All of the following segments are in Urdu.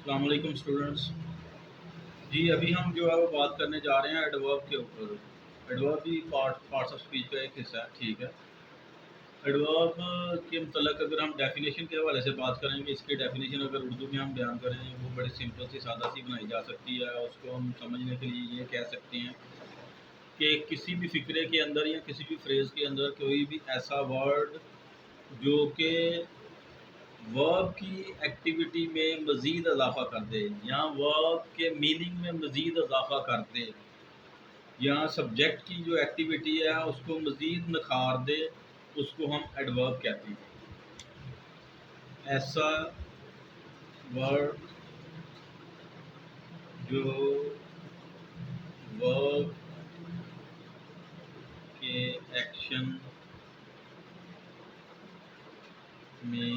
السلام علیکم اسٹوڈنٹس. جی ابھی ہم جو ہے وہ بات کرنے جا رہے ہیں ایڈورب کے اوپر. ایڈورب بھی پارٹس آف اسپیچ کا ایک حصہ ہے. ٹھیک ہے. ایڈورب کے متعلق اگر ہم ڈیفینیشن کے حوالے سے بات کریں گے، اس کی ڈیفینیشن اگر اردو میں ہم بیان کریں وہ بڑی سمپل سی سادہ سی بنائی جا سکتی ہے. اس کو ہم سمجھنے کے لیے یہ کہہ سکتے ہیں کہ کسی بھی فقرے کے اندر یا کسی بھی فریز کے اندر کوئی بھی ایسا ورڈ جو کہ ورب کی ایکٹیویٹی میں مزید اضافہ کر دے، یا ورب کے میننگ میں مزید اضافہ کر دے، یا سبجیکٹ کی جو ایکٹیویٹی ہے اس کو مزید نکھار دے، اس کو ہم ایڈورب کہتے ہیں. ایسا ورڈ جو ورب کے ایکشن میں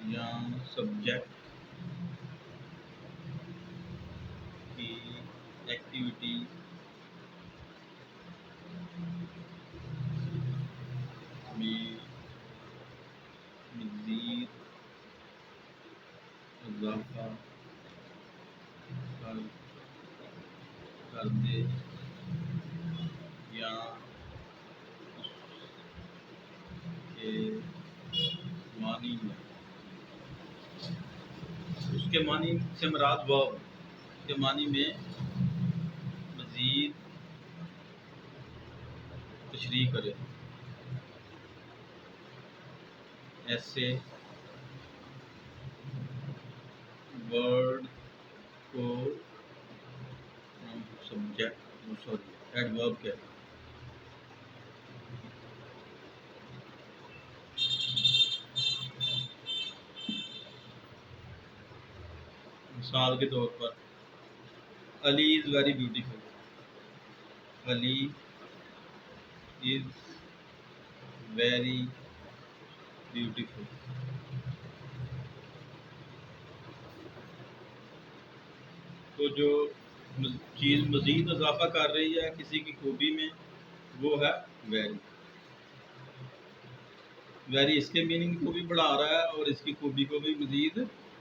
یا سبجیکٹ کی ایکٹیویٹی میں مزید اضافہ کر دے، یا اس کے معنی میں، اس کے معنی سے مراد ورب کے معنی میں مزید تشریح کرے. ایسے ورڈ کو ہم سبجیکٹ ایڈورب کہتے ہیں. مثال کے طور پر Ali is very beautiful. Ali is very beautiful. تو جو چیز مزید اضافہ کر رہی ہے کسی کی خوبی میں وہ ہے ویری. ویری اس کے میننگ کو بھی بڑھا رہا ہے اور اس کی خوبی کو بھی مزید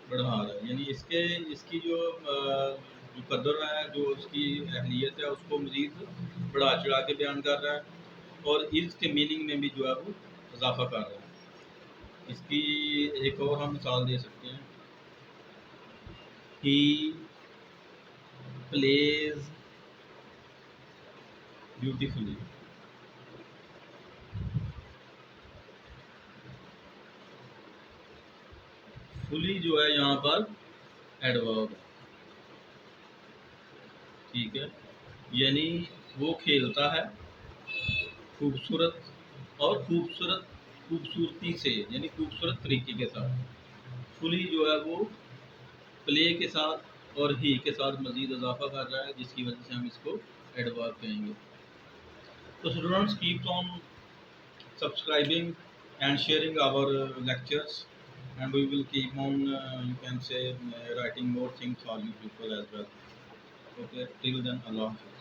بڑھا رہا ہے. یعنی اس کی جو قدر ہے، جو اس کی اہلیت ہے، اس کو مزید بڑھا چڑھا کے بیان کر رہا ہے، اور اس کے میننگ میں بھی جو ہے وہ اضافہ کر رہا ہے. اس کی ایک اور ہم مثال دے سکتے ہیں. ہی پلیز بیوٹیفلی. فلی جو ہے یہاں پر ایڈورب ہے. ٹھیک ہے. یعنی وہ کھیلتا ہے خوبصورت اور خوبصورتی سے، یعنی خوبصورت طریقے کے ساتھ. فلی جو ہے وہ پلے کے ساتھ اور ہی کے ساتھ مزید اضافہ کر رہا ہے، جس کی وجہ سے ہم اس کو ایڈورب کہیں گے. تو students keep on subscribing and sharing our lectures, and we will keep on you can say writing more things for you people as well. Okay, till then, Allah Hafiz.